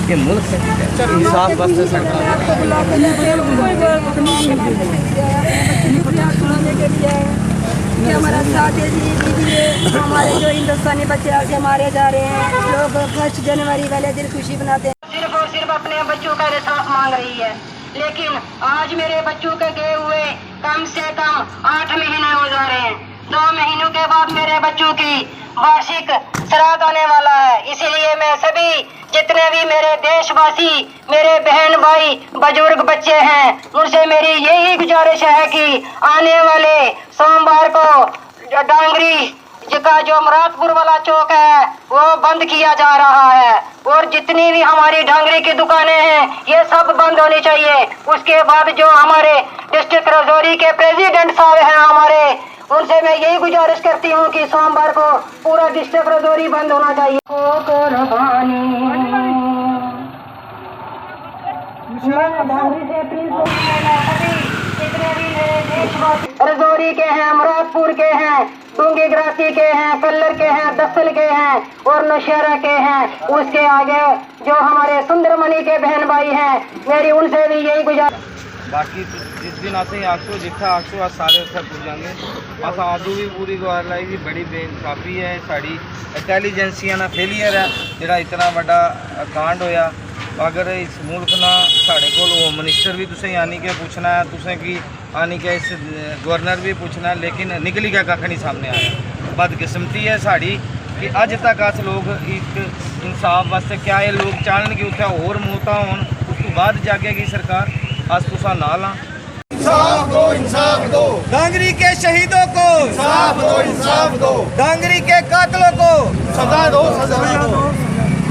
ये मुल्क है, इंसाफ बस से सरकार हमारा साथ दीजिए। हमारे जो हिंदुस्तानी बच्चे आज मारे जा रहे हैं, लोग 1 जनवरी वाले दिन खुशी मनाते हैं। सिर्फ और सिर्फ अपने बच्चों का इंसाफ मांग रही है, लेकिन आज मेरे बच्चों के गए हुए कम से कम 8 महीने हो जा रहे हैं। 2 महीनों के बाद मेरे बच्चों की वार्षिक श्राद्ध आने वाला है। इसीलिए मैं सभी जितने भी मेरे देशवासी, मेरे बहन भाई, बुजुर्ग बच्चे हैं, उनसे मेरी यही गुजारिश है कि आने वाले सोमवार को डांगरी का जो मुरादपुर वाला चौक है वो बंद किया जा रहा है, और जितनी भी हमारी डांगरी की दुकानें हैं ये सब बंद होनी चाहिए। उसके बाद जो हमारे डिस्ट्रिक्ट राजौरी के प्रेसिडेंट साहब हैं हमारे, उनसे मैं यही गुजारिश करती हूँ कि सोमवार को पूरा डिस्ट्रिक्ट राजौरी बंद होना चाहिए। राजौरी के हैं, मुरादपुर के हैं, डूंगी ग्रासी के हैं, कल्लर के हैं, दसल के हैं और नौशहरा के हैं। उसके आगे जो हमारे सुंदरमणि के बहन भाई हैं, मेरी उनसे भी यही गुजारिश। बाकी जिस दिन आते हैं 800 जितना 800 आज सारे उत्थे पुज जाएंगे। बस आदू भी पूरी गल आई कि बड़ी बेइंसाफी है, साड़ी इंटैलीजेंसियां ना फेलियर है जिहड़ा इतना बड़ा कांड होया। अगर इस मुल्क ना साढ़े कोल होम मिनिस्टर भी तुसें यानी कि पूछना है, तुसें कि आनी कि इस गवर्नर भी पूछना है, लेकिन निकली क्या कख नहीं सामने आया। बदकिस्मती है साड़ी कि अज तक अस लोग एक इंसाफ वास्ते क्या ये लोग चाहन कि उत्थे होर मौतां होन, उस तो बाद जागेगी सरकार। आज तुसा नाल हाँ। इंसाफ दो, इंसाफ दो। डांगरी के शहीदों को इंसाफ दो, इंसाफ दो। डांगरी के कातलों को सजा दो, सजा दो।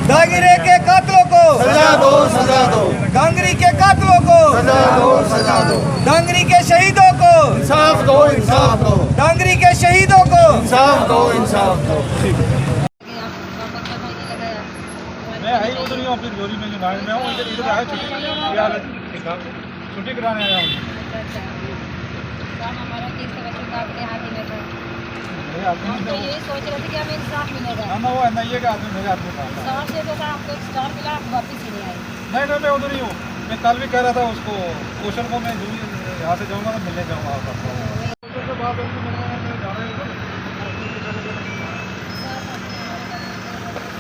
डांगरी के कातलों को सजा दो, सजा दो। डांगरी के कातलों को सजा दो, सजा दो। डांगरी के शहीदों को इंसाफ दो, इंसाफ दो। डांगरी के शहीदों को इंसाफ दो, इंसाफ दो। मैं आई उधर ही हूँ अपनी जोरी में, जो गाड़ी में हूँ इधर इधर आया छुट्टी कराने आया हूँ। हमारा केस का बच्चों का अपने हाथ में था। हम तो यही सोच रहे थे कि हमें इंसाफ मिलेगा। ना वो एनआईए का आदमी मेरे हाथ में था। स्टार से तो हमको एक स्टार मिला, हम वापस ही नहीं आए। नहीं मैं उधर ही हूँ। मैं कल भी कह रहा था उसको क्वेश्चन को, मैं यहाँ से जाऊँगा तो मिलने जाऊँगा आपको।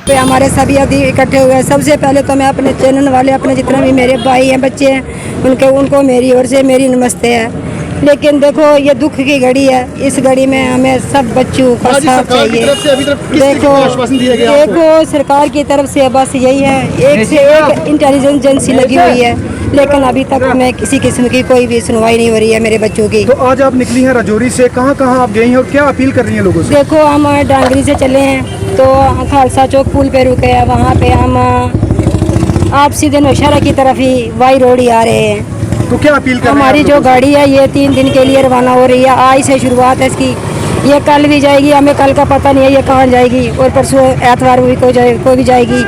पे हमारे सभी अभी इकट्ठे हुए हैं। सबसे पहले तो मैं अपने चैनल वाले, अपने जितने भी मेरे भाई हैं, बच्चे हैं, उनको मेरी ओर से मेरी नमस्ते है। लेकिन देखो ये दुख की घड़ी है, इस घड़ी में हमें सब बच्चों का साथ चाहिए। देखो सरकार की तरफ से बस यही है, एक से एक इंटेलिजेंस एजेंसी लगी हुई है, लेकिन अभी तक मैं किसी किस्म की कोई भी सुनवाई नहीं हो रही है मेरे बच्चों की। तो आज आप निकली हैं राजौरी से, कहाँ कहाँ आप गई हैं और क्या अपील कर रही हैं लोगों से? देखो हम डांगरी से चले हैं तो खालसा चौक पुल पे रुके हैं, वहाँ पे हम आप सीधे नौशहरा की तरफ ही वाई रोड ही आ रहे हैं। तो क्या अपील कर रहे हैं? हमारी जो गाड़ी है ये 3 दिन के लिए रवाना हो रही है। आज से शुरुआत है इसकी, ये कल भी जाएगी, हमें कल का पता नहीं है ये कहाँ जाएगी, और परसों एतवार को भी जाएगी,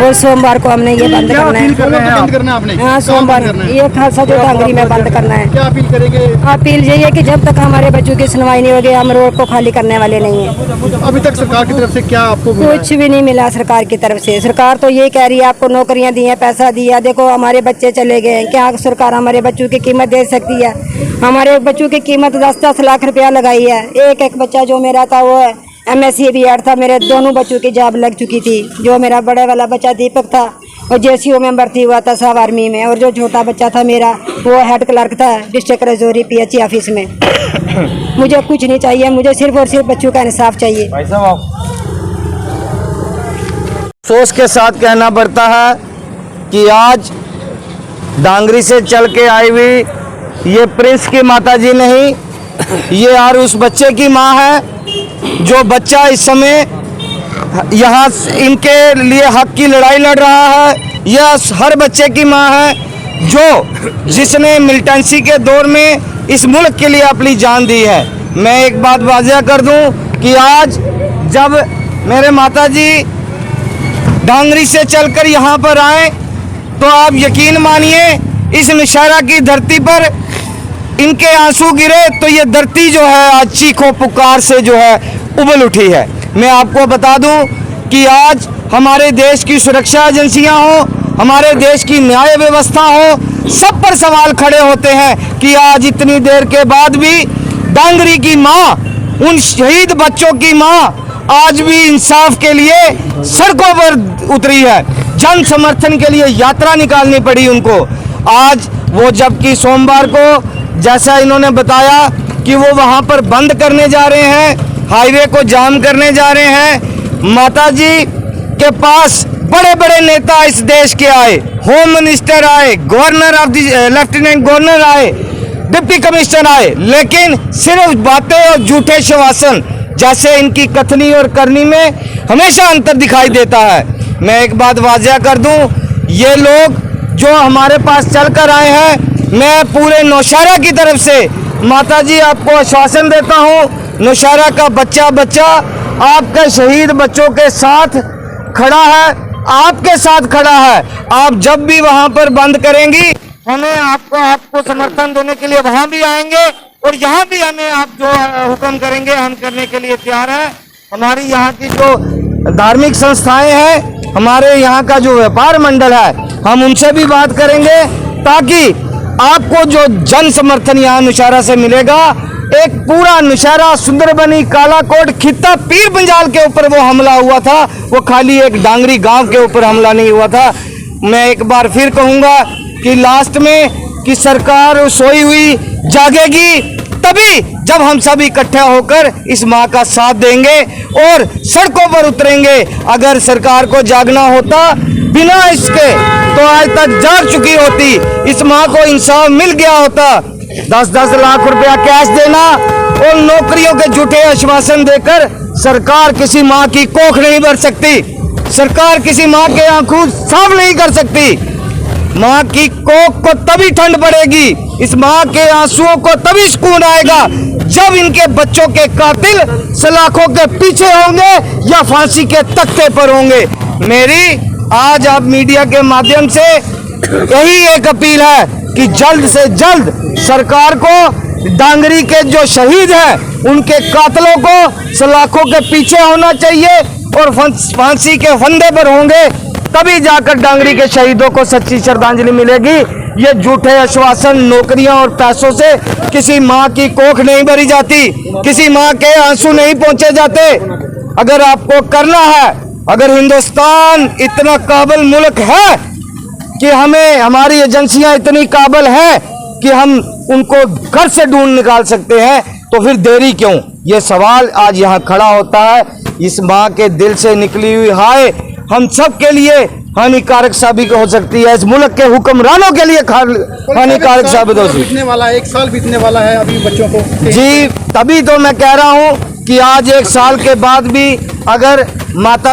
और सोमवार को हमने ये बंद करना है। हाँ सोमवार ये खालसा जो डांगरी में बंद करना है। क्या अपील करेंगे? अपील यही है कि जब तक हमारे बच्चों की सुनवाई नहीं होगी हम रोड को खाली करने वाले नहीं हैं। अभी तक सरकार की तरफ से क्या आपको कुछ भी नहीं मिला सरकार की तरफ से। सरकार तो ये कह रही है आपको नौकरियां दी हैं, पैसा दिया। देखो हमारे बच्चे चले गए, क्या सरकार हमारे बच्चों की कीमत दे सकती है? हमारे बच्चों की कीमत 10-10 लाख रुपया लगाई है। एक बच्चा जो मेरा था वो MSc भी आर्ट था, मेरे दोनों बच्चों की जॉब लग चुकी थी। जो मेरा बड़े वाला बच्चा दीपक था वो JCO में भर्ती हुआ था सब आर्मी में, और जो छोटा बच्चा था मेरा वो हेड क्लर्क था डिस्ट्रिक्ट राजौरी PHE ऑफिस में। मुझे कुछ नहीं चाहिए, मुझे सिर्फ और सिर्फ बच्चों का इंसाफ चाहिए। भाई साहब अफसोस के साथ कहना पड़ता है कि आज डांगरी से चल के आई हुई ये प्रिंस की माता जी नहीं, ये यार उस बच्चे की माँ है जो बच्चा इस समय यहाँ इनके लिए हक की लड़ाई लड़ रहा है। यह हर बच्चे की माँ है जिसने मिलिटेंसी के दौर में इस मुल्क के लिए अपनी जान दी है। मैं एक बात वाज़ेह कर दूं कि आज जब मेरे माताजी डांगरी से चलकर यहाँ पर आए तो आप यकीन मानिए इस नौशहरा की धरती पर इनके आंसू गिरे तो ये धरती जो है आज चीखों पुकार से जो है उबल उठी है। मैं आपको बता दूं कि आज हमारे देश की सुरक्षा एजेंसियां हों, हमारे देश की न्याय व्यवस्था हो, सब पर सवाल खड़े होते हैं कि आज इतनी देर के बाद भी डांगरी की माँ, उन शहीद बच्चों की माँ आज भी इंसाफ के लिए सड़कों पर उतरी है। जन समर्थन के लिए यात्रा निकालनी पड़ी उनको। आज वो जबकि सोमवार को जैसा इन्होंने बताया कि वो वहाँ पर बंद करने जा रहे हैं, हाईवे को जाम करने जा रहे हैं। माताजी के पास बड़े बड़े नेता इस देश के आए, होम मिनिस्टर आए, governor of the lieutenant governor आए, डिप्टी कमिश्नर आए, लेकिन सिर्फ बातें और झूठे श्वासन जैसे इनकी कथनी और करनी में हमेशा अंतर दिखाई देता है। मैं एक बात वाज़ह कर दूं, ये लोग जो हमारे पास चल कर आए हैं, मैं पूरे नौशहरा की तरफ से माताजी आपको आश्वासन देता हूं, नौशहरा का बच्चा बच्चा आपके शहीद बच्चों के साथ खड़ा है, आपके साथ खड़ा है। आप जब भी वहां पर बंद करेंगी, हमें आपको समर्थन देने के लिए वहां भी आएंगे और यहाँ भी हमें आप जो हुक्म करेंगे हम करने के लिए तैयार हैं। हमारी यहाँ की जो धार्मिक संस्थाएं हैं, हमारे यहाँ का जो व्यापार मंडल है, हम उनसे भी बात करेंगे ताकि आपको जो जन समर्थन यहाँ नौशहरा से मिलेगा। एक पूरा नौशहरा, सुंदरबनी, कालाकोट, खित्ता, पीर पंजाल के ऊपर वो हमला हुआ था, वो खाली एक डांगरी गांव के ऊपर हमला नहीं हुआ था। मैं एक बार फिर कहूँगा कि लास्ट में कि सरकार सोई हुई जागेगी तभी जब हम सब इकट्ठे होकर इस माँ का साथ देंगे और सड़कों पर उतरेंगे। अगर सरकार को जागना होता बिना इसके तो आज तक जाग चुकी होती, इस माँ को इंसाफ मिल गया होता। 10-10 लाख रुपया कैश देना और नौकरियों के झूठे आश्वासन देकर सरकार किसी माँ की कोख नहीं भर सकती, सरकार किसी माँ के आंखों साफ नहीं कर सकती। माँ की कोख को तभी ठंड पड़ेगी, इस माँ के आंसुओं को तभी सुकून आएगा जब इनके बच्चों के कातिल सलाखों के पीछे होंगे या फांसी के तख्ते पर होंगे। मेरी आज आप मीडिया के माध्यम से यही एक अपील है कि जल्द से जल्द सरकार को डांगरी के जो शहीद हैं उनके कातिलों को सलाखों के पीछे होना चाहिए और फांसी के फंदे पर होंगे, तभी जाकर डांगरी के शहीदों को सच्ची श्रद्धांजलि मिलेगी। ये झूठे आश्वासन, नौकरियां और पैसों से किसी माँ की कोख नहीं भरी जाती, किसी माँ के आंसू नहीं पहुंचे जाते। अगर आपको करना है, अगर हिंदुस्तान इतना काबिल मुल्क है कि हमारी एजेंसियां इतनी काबिल है कि हम उनको घर से ढूंढ निकाल सकते हैं, तो फिर देरी क्यों? ये सवाल आज यहाँ खड़ा होता है। इस माँ के दिल से निकली हुई हाय हम सब के लिए हानिकारक साबित हो सकती है, इस मुल्क के हुक्मरानों के लिए हानिकारक साबित हो सकती है। बीतने वाला 1 साल बीतने वाला है अभी बच्चों को। जी, तभी तो मैं कह रहा हूँ कि आज 1 साल के बाद भी अगर माता